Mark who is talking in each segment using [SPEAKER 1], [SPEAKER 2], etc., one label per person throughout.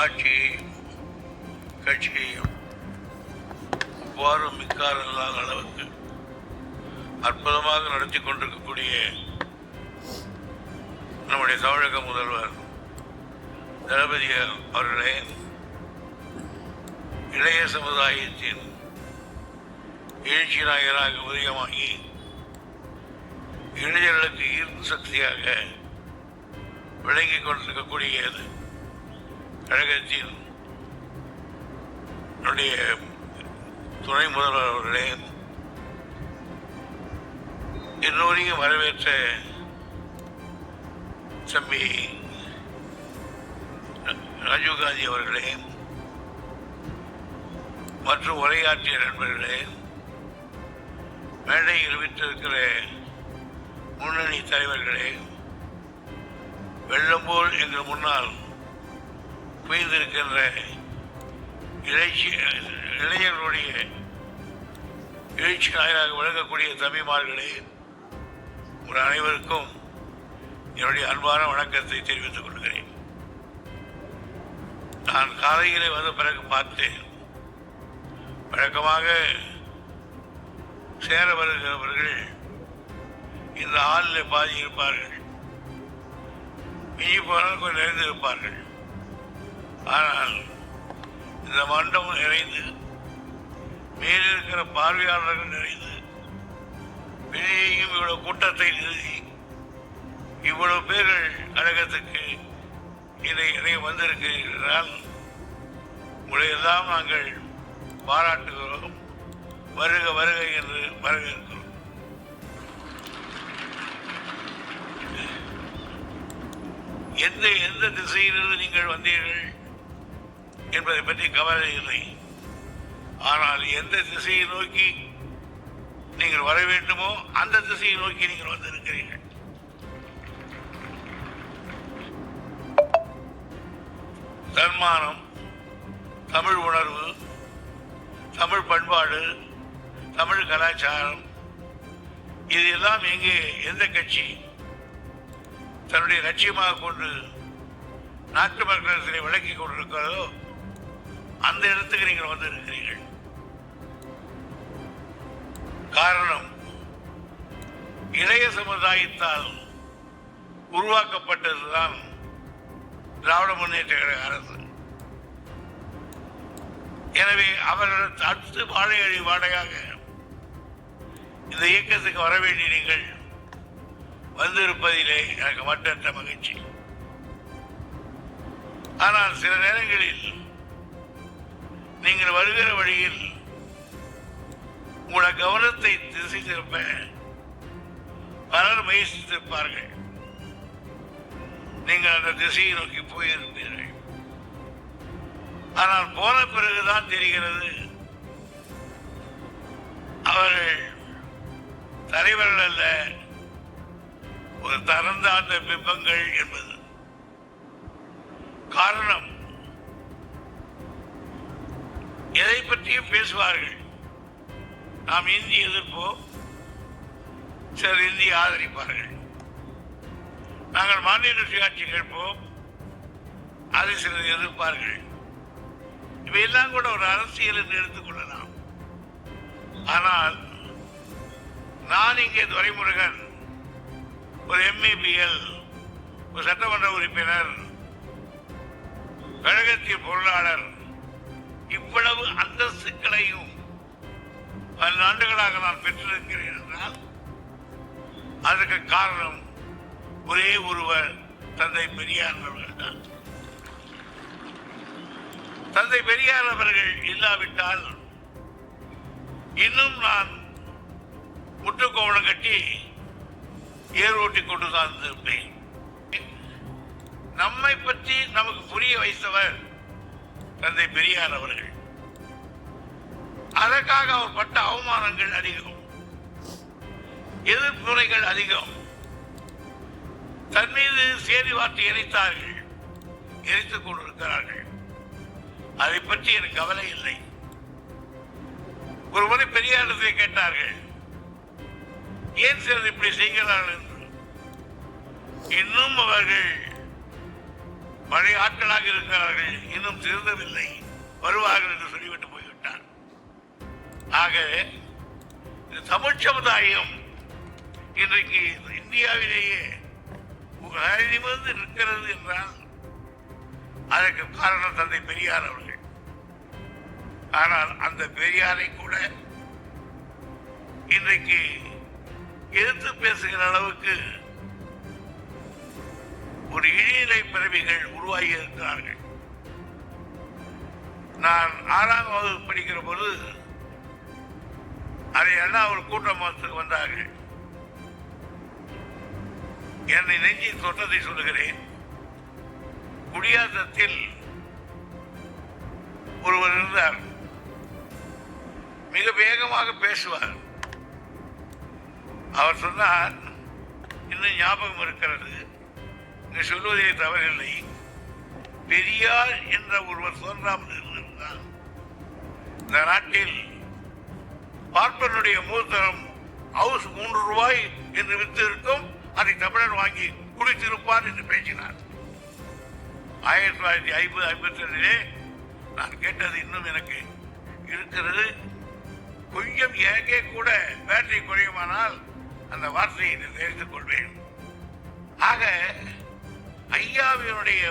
[SPEAKER 1] ஆட்சியையும் கட்சியையும் இவ்வாறு மிக்கார் இல்லாத அளவுக்கு அற்புதமாக நடத்தி கொண்டிருக்கக்கூடிய நம்முடைய தமிழக முதல்வர் தளபதி அவர்களே, இளைய சமுதாயத்தின் எழுச்சி நாயகராக உதயமாகி இளைஞர்களுக்கு ஈர்ப்பு சக்தியாக விளங்கிக் கொண்டிருக்கக்கூடிய கழகத்தின் துணை முதல்வர் அவர்களே, எல்லோரையும் வரவேற்ற தம்பி ராஜீவ்காந்தி அவர்களே மற்றும் உரையாற்றிய நண்பர்களே, மேடையில் விட்டிருக்கிற முன்னணி தலைவர்களே, வெள்ளம் போல் எங்கள் முன்னால் குவிந்திருக்கின்ற இளைஞர்களுடைய எழுச்சி நாயராக விளங்கக்கூடிய தம்பிமார்களே, உங்கள் அனைவருக்கும் என்னுடைய அன்பான வணக்கத்தை தெரிவித்துக் கொள்கிறேன். நான் காலையிலே வந்த பிறகு பார்த்தேன், வழக்கமாக சேர வருகிறவர்கள் இந்த ஆளில் பாதி இருப்பார்கள், மிஞ்சி போனால் கொஞ்சம் நிறைந்து இருப்பார்கள். ஆனால் இந்த மண்டபம் நிறைந்து மேலே இருக்கிற பார்வையாளர்கள் நிறைந்து வெளியேயும் இவ்வளவு கூட்டத்தை நிறுத்தி இவ்வளவு பேர்கள் கழகத்துக்கு இதை வந்திருக்கிறீர்கள். உங்களை எல்லாம் நாங்கள் பாராட்டுகிறோம். வருக வருக என்று வரவேற்கிறோம். எந்த திசையிலிருந்து நீங்கள் வந்தீர்கள் என்பதை பற்றி கவலை இல்லை. ஆனால் எந்த திசையை நோக்கி நீங்கள் வர வேண்டுமோ அந்த திசையை நோக்கி நீங்கள் வந்திருக்கிறீர்கள். தன்மானம், தமிழ் உணர்வு, தமிழ் பண்பாடு, தமிழ் கலாச்சாரம், இது எல்லாம் எங்கே எந்த கட்சி தன்னுடைய லட்சியமாக கொண்டு நாட்டு மக்களிடத்திலே விளக்கி கொண்டிருக்கிறதோ அந்த இடத்துக்கு நீங்கள் வந்திருக்கிறீர்கள். காரணம், இளைய சமுதாயத்தால் உருவாக்கப்பட்டதுதான் திராவிட முன்னேற்ற கழக அரசு. எனவே அவர்கள் அடுத்து வாழையாக இந்த இயக்கத்துக்கு வர வேண்டிய நீங்கள் வந்திருப்பதிலே எனக்கு மற்றற்ற மகிழ்ச்சி. ஆனால் சில நேரங்களில் நீங்கள் வருகிற வழியில் உங்களோட கவனத்தை திசை திருப்ப பலர் முயற்சித்திருப்பார்கள். நீங்கள் அந்த திசையை நோக்கி போயிருப்பீர்கள். ஆனால் போன பிறகுதான் தெரிகிறது அவர்கள் தலைவர்கள் அல்ல, ஒரு தரந்தாழ்ந்த பிம்பங்கள் என்பது. காரணம், எதை பற்றியும் பேசுவார்கள். நாம் இந்தி எதிர்ப்போம், சிலர் இந்தியை ஆதரிப்பார்கள். நாங்கள் மாநில சுயாட்சி கேட்போம், அதை சிலர் எதிர்ப்பார்கள். இவையெல்லாம் கூட ஒரு அரசியல் என்று எடுத்துக்கொள்ளலாம். ஆனால் நான் இங்கே துரைமுருகன், ஒரு MABL, ஒரு சட்டமன்ற உறுப்பினர், கழகத்தின் பொருளாளர், இவ்வளவு அந்தஸ்துக்களையும் பல ஆண்டுகளாக நான் பெற்றிருக்கிறேன் என்றால் அதற்கு காரணம் ஒரே ஒருவர், தந்தை பெரியார் அவர்கள் தான். தந்தை பெரியார் அவர்கள் இல்லாவிட்டால் இன்னும் நான் முட்டுக்கோவளம் கட்டி ஏர் ஓட்டி கொண்டு தான் இருப்பேன். நம்மை பற்றி நமக்கு புரிய வைத்தவர் தந்தை பெரியார் அவர்கள். அதற்காக அவர் பட்ட அவமானங்கள் அதிகம், எதிர்ப்புரைகள் அதிகம். தன் மீது சேரி வார்த்தை எரித்தார்கள், எரித்துக் கொண்டிருக்கிறார்கள். அதை பற்றி எனக்கு கவலை இல்லை. ஒரு முறை பெரியாரத்தை கேட்டார்கள், ஏன் சிலர் இப்படி செய்கிறார்கள் என்று. இன்னும் அவர்கள் பழைய ஆட்களாக இருக்கிறார்கள், இன்னும் இன்னும் திருந்தவில்லை, வருவார்கள் என்று சொல்லிவிட்டு போய்விட்டார். ஆக இந்த தமிழ் சமுதாயம் இன்றைக்கு இந்தியாவிலேயே நிமிர்ந்து இருக்கிறது என்றால் அதற்கு காரணம் தந்தை பெரியார் அவர்கள். ஆனால் அந்த பெரியாரை கூட இன்றைக்கு எதிர்த்து பேசுகிற அளவுக்கு ஒரு இழிநிலை பிறவிகள் உருவாகி இருக்கிறார்கள். நான் 6ஆம் வகுப்பு படிக்கிற போது அதை அண்ணா ஒரு கூட்டமத்துக்கு வந்தார்கள். என்னை நெஞ்சில் தொட்டதை சொல்லுகிறேன். குடியாத்தத்தில் ஒருவர் இருந்தார், மிக வேகமாக பேசுவார். அவர் சொன்னார், இன்னும் ஞாபகம் இருக்கிறது, நீ சொல்வதே தவறில்லை, பெரியார் என்ற ஒருவர் தோன்றாமல் இருந்தார் இந்த நாட்டில் பார்ப்பனுடைய மூத்தரம் ஹவுஸ் 3 ரூபாய் என்று வித்து இருக்கும், அதை தமிழர் வாங்கி குடித்திருப்பார் என்று பேசினார். 1950-52 நான் கேட்டது இன்னும் எனக்கு இருக்கிறது. கொஞ்சம் எனக்கே கூட பேட்டரி குறையுமானால் அந்த வார்த்தையை தெரிந்து கொள்வேன். ஆக ஐயாவினுடைய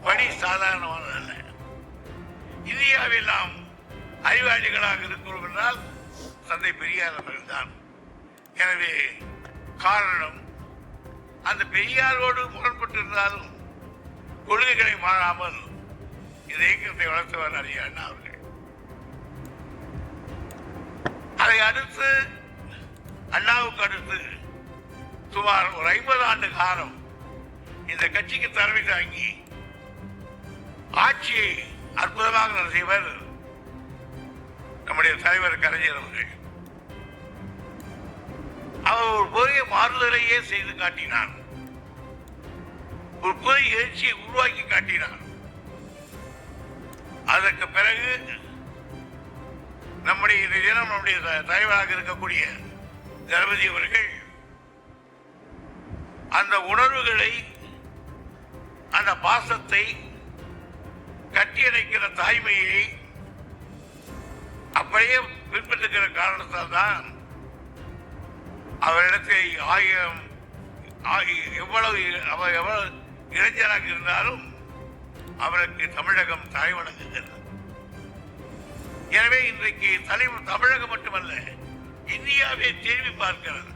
[SPEAKER 1] பணி சாதாரணமானதல்ல. இந்தியாவில் நாம் அறிவாளிகளாக இருக்கிறோம் என்றால் தந்தை பெரியார் அவர்கள் தான். எனவே காரணம், அந்த பெரியாரோடு முரண்பட்டிருந்தாலும் கொள்கைகளை மாறாமல் இந்த இயக்கத்தை வளர்த்தவர் அறிய அண்ணா அவர்கள். அதை அடுத்து அண்ணாவுக்கு அடுத்து சுமார் ஒரு 50 ஆண்டு காலம் இந்த கட்சிக்கு தலைமை தாங்கி ஆட்சியை அற்புதமாக நடத்தியவர் நம்முடைய தலைவர் கலைஞர் அவர்கள். அவர் ஒரு பெரிய மாறுதலையே செய்து காட்டினார், ஒரு புதிய எழுச்சியை உருவாக்கி காட்டினார். அதற்கு பிறகு நம்முடைய இந்த தினம் நம்முடைய தலைவராக இருக்கக்கூடிய தளபதி அவர்கள் அந்த உணர்வுகளை, அந்த பாசத்தை, கட்டியணைக்கிற தாய்மையை அப்படியே பின்பற்றுகிற காரணத்தால் தான் அவரிடத்தை எவ்வளவு இளைஞராக இருந்தாலும் அவருக்கு தமிழகம் தாய் வணங்குகிறது. எனவே இன்றைக்கு தமிழகம் மட்டுமல்ல, இந்தியாவே திரும்பி பார்க்கிறது.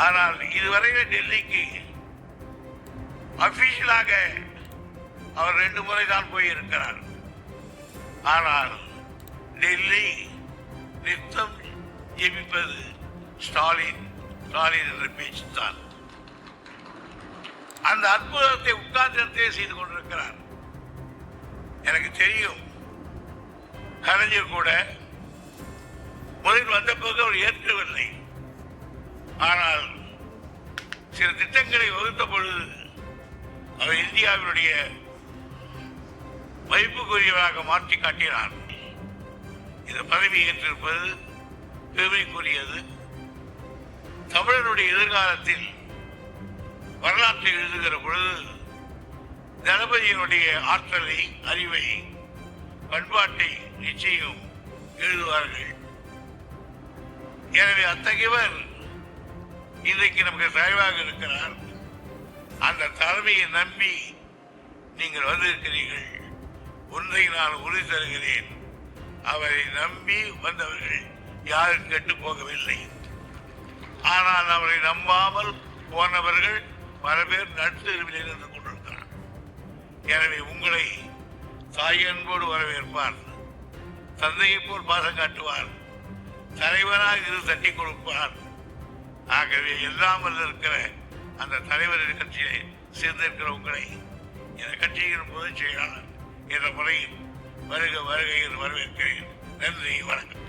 [SPEAKER 1] ஆனால் இதுவரையில டெல்லிக்கு அபிஷியலாக அவர் 2 முறை தான் போயிருக்கிறார். ஆனால் டெல்லி நித்தம் ஜெபிப்பது ஸ்டாலின் ஸ்டாலின் என்ற பேச்சு தான். அந்த அற்புதத்தை உட்கார்ந்தே செய்து கொண்டிருக்கிறார். எனக்கு தெரியும், கலைஞர் கூட முதலில் வந்த போது அவர் ஏற்கவில்லை. ஆனால் சில திட்டங்களை வகுத்த பொழுது அவர் இந்தியாவினுடைய வைப்புக்குரியவராக மாற்றி காட்டினார். இந்த பதவி ஏற்றிருப்பது பெருமைக்குரியது. தமிழருடைய எதிர்காலத்தில் வரலாற்றை எழுதுகிற பொழுது தளபதியினுடைய ஆற்றலை, அறிவை, பண்பாட்டை நிச்சயம் எழுதுவார்கள். எனவே அத்தகையவர் இன்றைக்கு நமக்கு தலைவாக இருக்கிறார். அந்த தலைமையை நம்பி நீங்கள் வந்திருக்கிறீர்கள். ஒன்றை நான் உறுதி தருகிறேன், அவரை நம்பி வந்தவர்கள் யாரும் கெட்டு போகவில்லை. ஆனால் அவரை நம்பாமல் போனவர்கள் பல பேர் நடுத்தெருவில் இருந்து கொண்டிருக்கிறார். எனவே உங்களை தாயன்போடு வரவேற்பார், தந்தையை போல் பாசம் காட்டுவார், தலைவராக இரு தட்டி கொடுப்பார். ஆகவே எல்லாம் இருக்கிற அந்த தலைவரின் கட்சியை சேர்ந்திருக்கிற உங்களை இந்த கட்சியின் பொதுச் செயலாளர் என்ற முறையில் வருக வருகை என்று வரவேற்கிறேன். நன்றி, வணக்கம்.